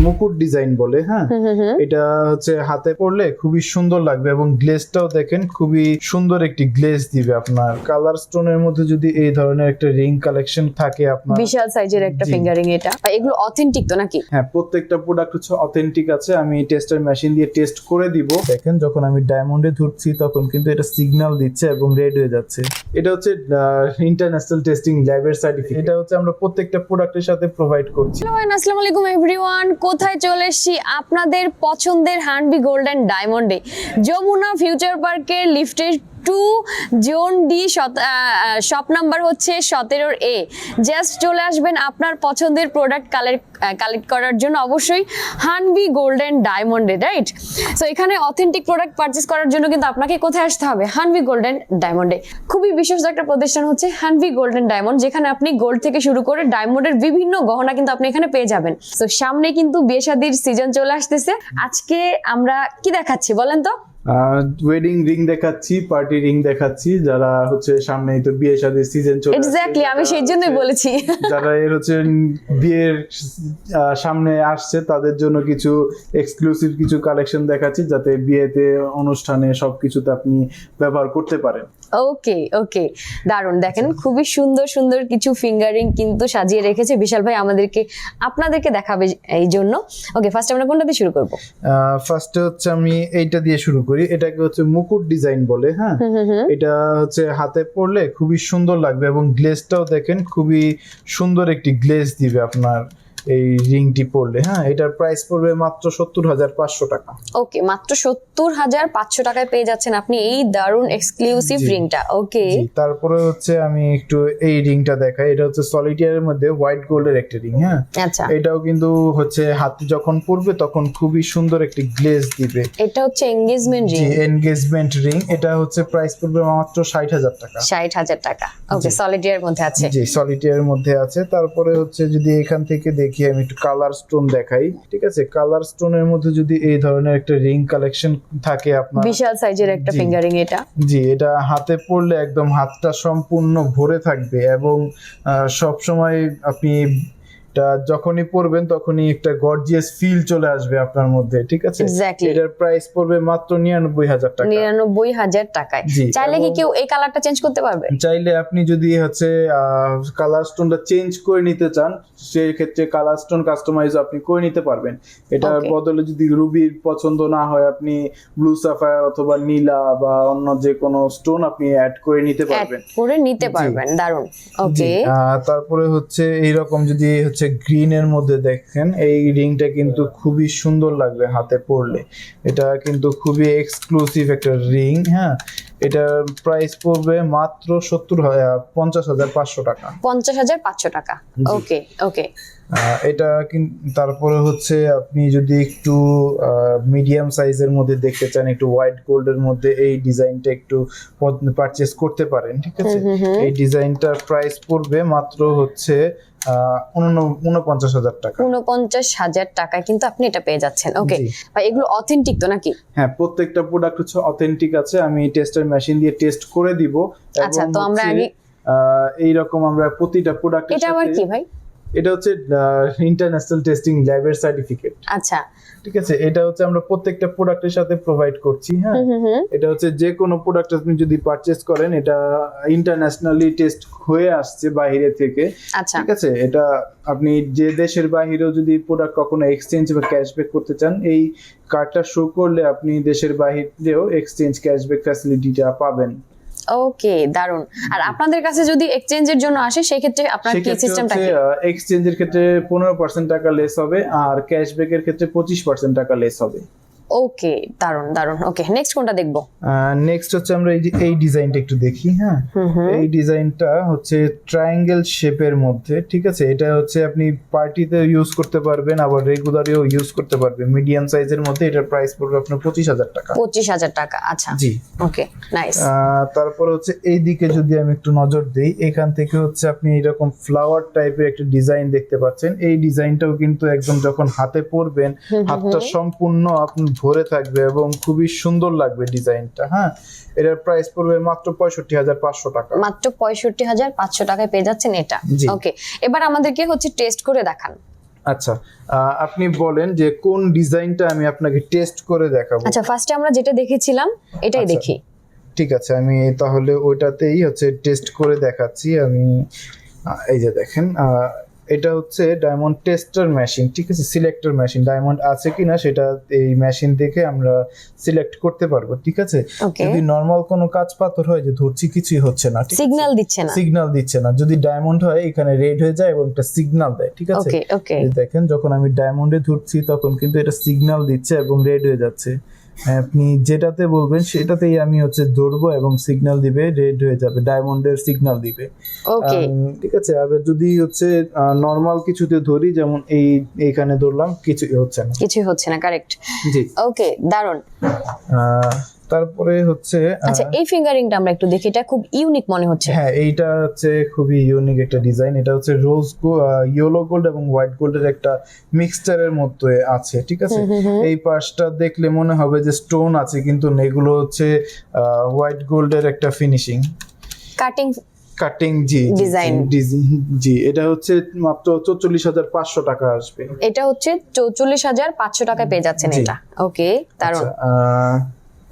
মুকুট ডিজাইন বলে। হ্যাঁ, এটা হচ্ছে হাতে পরলে খুবই সুন্দর লাগবে এবং গ্লেজটাও দেখেন খুবই সুন্দর একটি গ্লেজ দিবে আপনার। কালার স্টোনের মধ্যে যদি এই ধরনের একটা রিং কালেকশন থাকে আপনার, বিশাল সাইজের একটা ফিঙ্গারিং, এটা এগুলো অথেন্টিক তো নাকি? হ্যাঁ, প্রত্যেকটা প্রোডাক্ট হচ্ছে অথেন্টিক আছে। আমি টেস্টার মেশিন দিয়ে টেস্ট করে দিব। দেখেন যখন আমি ডায়মন্ডে ধরছি তখন কিন্তু এটা সিগন্যাল দিচ্ছে এবং রেড হয়ে যাচ্ছে। এটা হচ্ছে ইন্টারন্যাশনাল টেস্টিং ল্যাবের সার্টিফিকেট। এটা হচ্ছে আমরা প্রত্যেকটা প্রোডাক্টের সাথে প্রোভাইড করছি। আসসালামু আলাইকুম এভরিওয়ান, কোথায় চলে এসেছি? আপনাদের পছন্দের হানবি গোল্ড এন্ড ডায়মন্ডে, যমুনা ফিউচার পার্কের লিফটের 2 জোন ডি, শপ নাম্বার হচ্ছে 17A। জাস্ট চলে আসবেন আপনার পছন্দের প্রোডাক্ট কালেক্ট করার জন্য, অবশ্যই হানবি গোল্ড এন্ড ডায়মন্ডে, রাইট? সো এখানে অথেন্টিক প্রোডাক্ট পারচেস করার জন্য কিন্তু আপনাকে কোথায় আসতে হবে? হানবি গোল্ড এন্ড ডায়মন্ডে। খুবই বিশ্বস্ত একটা প্রতিষ্ঠান হচ্ছে হানবি গোল্ড এন্ড ডায়মন্ড, যেখানে আপনি গোল্ড থেকে শুরু করে ডায়মন্ডের বিভিন্ন গহনা কিন্তু আপনি এখানে পেয়ে যাবেন। তো সামনে কিন্তু বিয়ে শাদীর সিজন চলে আসতেছে। আজকে আমরা কি দেখাচ্ছি বলেন তো? ওয়েডিং রিং দেখাচ্ছি, পার্টি রিং দেখাচ্ছি। যারা হচ্ছে সামনেই তো বিয়ে শাদীর সিজন চলে আসছে, এক্স্যাক্টলি, আমি সেই জন্যই বলেছি। যারা এর হচ্ছে বিয়ের সামনে আসছে তাদের জন্য কিছু এক্সক্লুসিভ কিছু কালেকশন দেখাচ্ছি, যাতে বিয়েতে অনুষ্ঠানে সবকিছুতে আপনি ব্যবহার করতে পারেন। ওকে ওকে, দারুন। দেখেন খুবই সুন্দর সুন্দর কিছু ফিঙ্গারিং কিন্তু সাজিয়ে রেখেছে বিশাল ভাই আপনাদেরকে দেখাবে এই জন্য। ওকে, ফার্স্ট আমরা কোনটা দিয়ে শুরু করব? ফার্স্টে হচ্ছে আমি এইটা দিয়ে শুরু করি। এটাকে হচ্ছে মুকুট ডিজাইন বলে। হ্যাঁ, এটা হচ্ছে হাতে পরলে খুবই সুন্দর লাগবে এবং গ্লেজটাও দেখেন খুবই সুন্দর একটি গ্লেজ দিবে আপনার এই রিংটি পরলে। হ্যাঁ, এটার প্রাইস পড়বে মাত্র 70,500 টাকা। ওকে, মাত্র 70,500 টাকায় পেয়ে যাচ্ছেন আপনি এই দারুন এক্সক্লুসিভ রিংটা। ওকে, তারপরে হচ্ছে আমি একটু এই রিংটা দেখাই। এটা হচ্ছে সলিটিয়ারের মধ্যে হোয়াইট গোল্ডের একটা রিং। হ্যাঁ, আচ্ছা, এটাও কিন্তু হচ্ছে হাতে যখন পরবে তখন খুবই সুন্দর একটি গ্লেজ দিবে। এটা হচ্ছে এনগেজমেন্ট রিং। Engagement ring. এটা হচ্ছে প্রাইস পড়বে মাত্র 60,000 টাকা। 60,000 টাকা। ওকে, সলিটিয়ারের মধ্যে আছে। জি, সলিটিয়ারের মধ্যে আছে। তারপরে হচ্ছে যদি এখান থেকে দেখি আমি একটু কালার স্টোন দেখাই। ঠিক আছে, কালার স্টোনের মধ্যে যদি এই ধরনের একটা রিং কালেকশন থাকে আপনার, বিশাল সাইজের একটা ফিঙ্গারিং, এটা জি, এটা হাতে পরলে একদম হাতটা সম্পূর্ণ ভরে থাকবে এবং সব সময় আপনি যখনই পরবেন তখনই একটা গর্জিয়াস ফিল চলে আসবে আপনার মধ্যে। ঠিক আছে, এটার প্রাইস পড়বে মাত্র 99,000 টাকা। 99,000 টাকায়। চাইলে কি কেউ এই কালারটা চেঞ্জ করতে পারবে? চাইলে আপনি যদি হচ্ছে কালার স্টোনটা চেঞ্জ করে নিতে চান, সেই ক্ষেত্রে কালার স্টোন কাস্টমাইজ আপনি করে নিতে পারবেন। এটার বদলে যদি রুবির পছন্দ না হয়, আপনি ব্লু সাফায়ার অথবা নীলা বা অন্য যে কোনো স্টোন আপনি অ্যাড করে নিতে পারবেন। দারুন। ওকে, তারপরে হচ্ছে এইরকম যদি হচ্ছে গ্রিন এর মধ্যে দেখেন, এই রিংটা কিন্তু খুবই সুন্দর লাগবে হাতে পরলে। এটা কিন্তু খুবই এক্সক্লুসিভ একটা রিং। হ্যাঁ, এটার প্রাইস পড়বে মাত্র 50,500 টাকা। 50,500 টাকা। ওকে ওকে, এটা তারপরে হচ্ছে আপনি যদি একটু মিডিয়াম সাইজের মধ্যে দেখতে চান, একটু হোয়াইট গোল্ডের মধ্যে, এই ডিজাইনটা একটু পারচেস করতে পারেন। ঠিক আছে, এই ডিজাইনটার প্রাইস পড়বে মাত্র হচ্ছে 49,000 টাকা। 49,000 টাকায় কিন্তু আপনি এটা পেয়ে যাচ্ছেন। ওকে ভাই, এগুলো অথেন্টিক তো নাকি? হ্যাঁ, প্রত্যেকটা প্রোডাক্ট হচ্ছে অথেন্টিক আছে। আমি টেস্টার মেশিন দিয়ে টেস্ট করে দিব। আচ্ছা, তো আমরা আগে এইরকম আমরা প্রতিটা প্রোডাক্ট, এটা আবার কি ভাই? এটা হচ্ছে ইন্টারন্যাশনাল টেস্টিং ল্যাবের সার্টিফিকেট। আচ্ছা, ঠিক আছে, এটা হচ্ছে আমরা প্রত্যেকটা প্রোডাক্টের সাথে প্রোভাইড করছি। হ্যাঁ, এটা হচ্ছে যে কোনো প্রোডাক্ট আপনি যদি পারচেজ করেন, এটা ইন্টারন্যাশনালি টেস্ট হয়ে আসছে বাইরে থেকে। ঠিক আছে, এটা আপনি যে দেশের বাইরেও যদি প্রোডাক্ট কখনো এক্সচেঞ্জ বা ক্যাশব্যাক করতে চান, এই কার্ডটা শো করলে আপনি দেশের বাইরেও এক্সচেঞ্জ ক্যাশব্যাক ফ্যাসিলিটিটা পাবেন। ওকে, দারুন। আর আপনাদের কাছে যদি এক্সচেঞ্জের জন্য আসে, সেই ক্ষেত্রে আপনার কি সিস্টেমটা কি? এক্সচেঞ্জের ক্ষেত্রে 15% টাকা লেস হবে, আর ক্যাশব্যাকের ক্ষেত্রে 25% টাকা লেস হবে। ওকে, দারুন দারুন। ওকে, নেক্সট কোনটা দেখবো? নেক্সট হচ্ছে আমরা এই ডিজাইনটা একটু দেখি। হ্যাঁ, এই ডিজাইনটা হচ্ছে ট্রায়াঙ্গেল শেপের মধ্যে। ঠিক আছে, এটা হচ্ছে আপনি পার্টিতে ইউজ করতে পারবেন, আবার রেগুলারেও ইউজ করতে পারবেন। মিডিয়াম সাইজের মধ্যে এটার প্রাইস পড়বে আপনার 25,000 টাকা। 25,000 টাকা। আচ্ছা, জি, ওকে, নাইস। তারপর হচ্ছে এই দিকে যদি আমি একটু নজর দেই, এখান থেকে হচ্ছে আপনি এরকম ফ্লাওয়ার টাইপের একটা ডিজাইন দেখতে পাচ্ছেন। এই ডিজাইনটাও কিন্তু একদম যখন হাতে পরবেন, হাতটা সম্পূর্ণ আপনি ভরে থাকবে এবং খুবই সুন্দর লাগবে ডিজাইনটা। হ্যাঁ, এটার প্রাইস পড়বে মাত্র 65,500 টাকা। মাত্র 65,500 টাকায় পেয়ে যাচ্ছেন এটা। ওকে, এবার আমাদেরকে হচ্ছে টেস্ট করে দেখান। আচ্ছা, আপনি বলেন যে কোন ডিজাইনটা আমি আপনাকে টেস্ট করে দেখাবো। আচ্ছা, ফার্স্টে আমরা যেটা দেখেছিলাম এটাই আচ্ছা, দেখি। ঠিক আছে, আমি তাহলে ওইটাতেই হচ্ছে টেস্ট করে দেখাচ্ছি। আমি এই যে দেখেন, এটা হচ্ছে ডায়মন্ড টেস্টার মেশিন, ঠিক আছে, সিলেক্টর মেশিন। ডায়মন্ড আছে কিনা সেটা এই মেশিন থেকে আমরা সিলেক্ট করতে পারবো, ঠিক আছে। যদি নরমাল কোনো কাজ পাথর হয় যে ধরছি কিছুই হচ্ছে না, সিগন্যাল দিচ্ছে না, সিগন্যাল দিচ্ছে না। যদি ডায়মন্ড হয় এখানে রেড হয়ে যায় এবং একটা সিগন্যাল দেয়, ঠিক আছে। দেখেন যখন আমি ডায়মন্ডে ধরছি তখন কিন্তু এটা সিগন্যাল দিচ্ছে এবং রেড হয়ে যাচ্ছে। আপনি যেটাতে বলবেন সেটাতেই আমি হচ্ছে ধরবো এবং সিগন্যাল দিবে, রেড হয়ে যাবে, ডায়মন্ডের সিগন্যাল দিবে। ঠিক আছে। আবার যদি হচ্ছে নরমাল কিছুতে ধরি, যেমন এইখানে ধরলাম, কিছুই হচ্ছে না, কারেক্ট। জি, ওকে, দারুন। তারপরে হচ্ছে আচ্ছা, এই ফিঙ্গারিংটা আমরা একটু দেখি, এটা খুব ইউনিক মনে হচ্ছে। হ্যাঁ, এইটা হচ্ছে খুবই ইউনিক একটা ডিজাইন। এটা হচ্ছে রোজ ইয়েলো গোল্ড এবং হোয়াইট গোল্ডের একটা মিক্সচারের মধ্যে আছে, ঠিক আছে। এই পাশটা দেখলে মনে হবে যে স্টোন আছে, কিন্তু এগুলো হচ্ছে হোয়াইট গোল্ডের একটা ফিনিশিং, কাটিং ডিজাইন। জি, এটা হচ্ছে মাত্র 44,500 টাকা আসবে। এটা হচ্ছে 44,500 টাকা পেয়ে যাচ্ছেন এটা। ওকে, দারুন।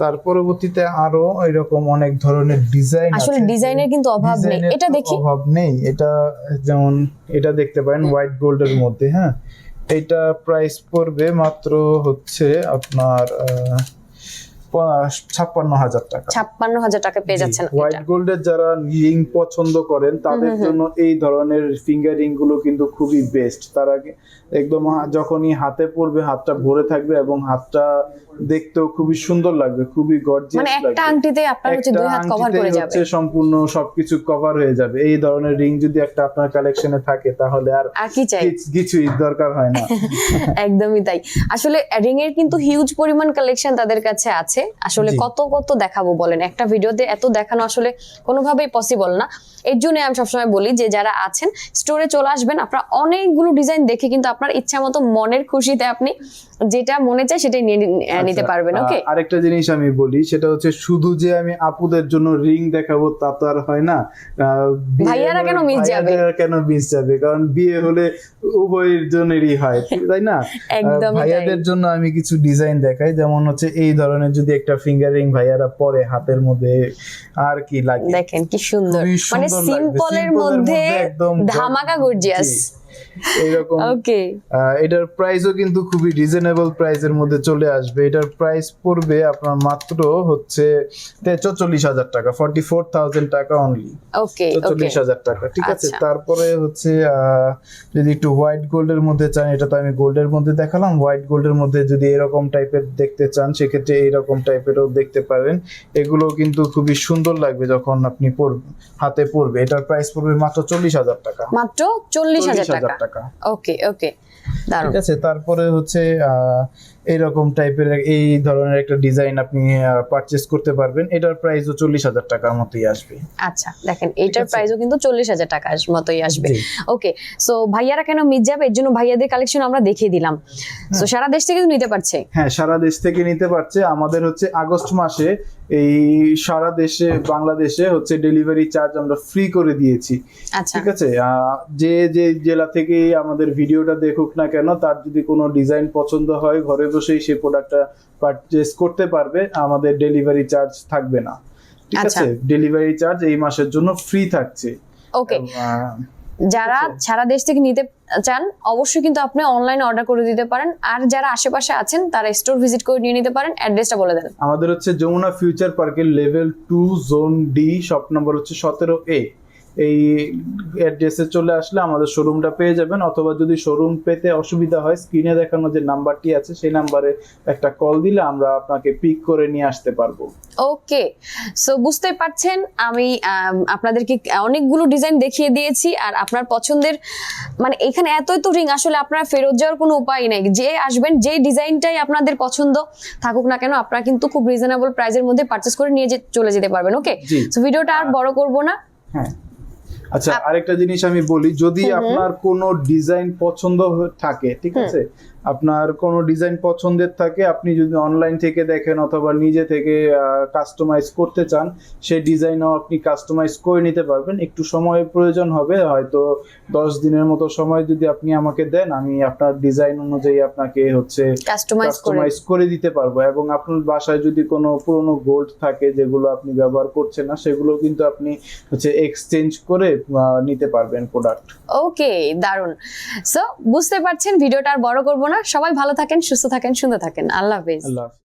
তার পরবর্তীতে আরো এরকম অনেক ধরনের ডিজাইন আছে। আসলে ডিজাইনের কিন্তু অভাব নেই, এটা দেখি। অভাব নেই, এটা যেমন এটা দেখতে পারেন হোয়াইট গোল্ডের মধ্যে। হ্যাঁ, এটা প্রাইস পড়বে মাত্র হচ্ছে আপনার 56,000 টাকা। 56,000 টাকা পেয়ে যাচ্ছেন। হোয়াইট গোল্ডের যারা রিং পছন্দ করেন তাদের জন্য এই ধরনের ফিঙ্গার রিং গুলো কিন্তু খুবই বেস্ট। তারা একদম যখনই হাতে পড়বে হাতটা ভরে থাকবে এবং হাতটা দেখতেও খুবই সুন্দর লাগবে, খুবই গর্জিয়াস লাগবে। মানে একটা আংটিতে আপনার হচ্ছে দুই হাত কভার করে যাবে, সম্পূর্ণ সবকিছু কভার হয়ে যাবে। এই ধরনের রিং যদি একটা আপনার কালেকশনে থাকে তাহলে আর কি চাই, কিছুই দরকার হয় না। একদমই তাই। আসলে রিং এর কিন্তু হিউজ পরিমাণ কালেকশন তাদের কাছে আছে। আসলে কত কত দেখাবো বলেন, একটা ভিডিওতে এত দেখানো আসলে কোনোভাবেই পসিবল না। এর জন্য আমি সবসময় বলি যে যারা আছেন স্টোরে চলে আসবেন, আপনারা অনেকগুলো ডিজাইন দেখে কিন্তু আপনার ইচ্ছা মতো মনের খুশিতে আপনি যেটা মনে চায় সেটাই নিতে পারবেন। ওকে, আরেকটা জিনিস আমি বলি, সেটা হচ্ছে শুধু যে আমি আপুদের জন্য রিং দেখাবো তা তো আর হয় না। ভাইয়ারা কেন মিস যাবে, কারণ বিয়ে হলে উভয়ের জনেরই হয়, তাই না। ভাইয়াদের জন্য আমি কিছু ডিজাইন দেখাই, যেমন হচ্ছে এই ধরনের যদি একটা ফিঙ্গার রিং ভাইয়ারা পরে হাতের মধ্যে, আর কি লাগে দেখেন কি সুন্দর, মানে সিম্পলের মধ্যে একদম ধামাকা গর্জিয়াস এইরকম। ওকে, এটার প্রাইসও কিন্তু খুবই রিজনেবল প্রাইসের মধ্যে চলে আসবে। এটার প্রাইস পড়বে আপনার মাত্র হচ্ছে 44,000 টাকা, 44,000 টাকা অনলি। ওকে, 44,000 টাকা, ঠিক আছে। তারপরে হচ্ছে যদি একটু হোয়াইট গোল্ডের মধ্যে চান, এটা তো আমি গোল্ডের মধ্যে দেখালাম। হোয়াইট গোল্ডের মধ্যে যদি এরকম টাইপের দেখতে চান সেক্ষেত্রে এইরকম টাইপেরও দেখতে পারেন। এগুলো কিন্তু খুবই সুন্দর লাগবে যখন আপনি হাতে পড়বে। এটার প্রাইস পড়বে মাত্র 40,000 টাকা, মাত্র 40,000 টাকা। ওকে, ঠিক আছে। তারপরে হচ্ছে এইরকম টাইপের এই ধরনের একটা ডিজাইন আপনি পারচেজ করতে পারবেন। এটার প্রাইসও 40,000 টাকার মতোই আসবে। আচ্ছা, দেখেন এটার প্রাইসও কিন্তু 40,000 টাকার মতোই আসবে। ওকে, সো ভাইয়ারা কেন মিস যাবে, এর জন্য ভাইয়াদের কালেকশন আমরা দেখিয়ে দিলাম। সো সারা দেশ থেকে নিতে পারছে। হ্যাঁ, সারা দেশ থেকে নিতে পারছে। আমাদের হচ্ছে আগস্ট মাসে এই সারা দেশে, বাংলাদেশে হচ্ছে ডেলিভারি চার্জ আমরা ফ্রি করে দিয়েছি। ঠিক আছে। যে জেলা থেকে আমাদের ভিডিওটা দেখুক না কেন, তার যদি কোনো ডিজাইন পছন্দ হয় ঘরে বসেই সেই প্রোডাক্টটা পারচেজ করতে পারবে, আমাদের ডেলিভারি চার্জ থাকবে না। ঠিক আছে, ডেলিভারি চার্জ এই মাসের জন্য ফ্রি থাকছে। ওকে, যারা সারা দেশ থেকে নিতে চান অবশ্যই কিন্তু আপনি অনলাইনে অর্ডার করে দিতে পারেন, আর যারা আশেপাশে আছেন তারা স্টোর ভিজিট করে নিয়ে নিতে পারেন। অ্যাড্রেসটা বলে দেন। আমাদের হচ্ছে যমুনা ফিউচার পার্কের level 2 zone D, shop number হচ্ছে 17A। এই অ্যাড্রেসে চলে আসলে আমাদের শোরুমটা পেয়ে যাবেন, অথবা যদি শোরুম পেতে অসুবিধা হয় স্ক্রিনে দেখানো যে নাম্বারটি আছে সেই নাম্বারে একটা কল দিলে আমরা আপনাকে পিক করে নিয়ে আসতে পারবো। ওকে, সো বুঝতে পারছেন আমি আপনাদেরকে অনেকগুলো ডিজাইন দেখিয়ে দিয়েছি, আর আপনার পছন্দের মানে এখানে এত রিং আসলে আপনারা ফেরত যাওয়ার কোনো উপায় নেই। যে আসবেন, যে ডিজাইনটাই আপনাদের পছন্দ থাকুক না কেন, আপনারা কিন্তু খুব রিজনেবল প্রাইসের মধ্যে পারচেজ করে নিয়ে চলে যেতে পারবেন। ওকে, সো ভিডিওটা আর বড় করব না। হ্যাঁ, আচ্ছা, আরেকটা জিনিস আমি বলি, যদি আপনার কোনো ডিজাইন পছন্দ থাকে, ঠিক আছে, আপনার কোনো ডিজাইন পছন্দের থাকে, আপনি যদি অনলাইন থেকে দেখেন অথবা নিজে থেকে কাস্টমাইজ করতে চান, সেই ডিজাইনও আপনি কাস্টমাইজ করে নিতে পারবেন। একটু সময়ের প্রয়োজন হবে, হয়তো 10 দিনের মতো সময় যদি আপনি আমাকে দেন, আমি আপনার ডিজাইন অনুযায়ী আপনাকে হচ্ছে কাস্টমাইজ করে দিতে পারবো। এবং আপনার বাসায় যদি কোনো পুরনো গোল্ড থাকে যেগুলো আপনি ব্যবহার করছেন না, সেগুলো কিন্তু আপনি হচ্ছে এক্সচেঞ্জ করে নিতে পারবেন প্রোডাক্ট। ওকে, দারুন। সো বুঝতে পারছেন, ভিডিওটা আর বড় করব না। সবাই ভালো থাকেন, সুস্থ থাকেন, সুন্দর থাকেন। আল্লাহ হাফেজ। আল্লাহ হাফেজ।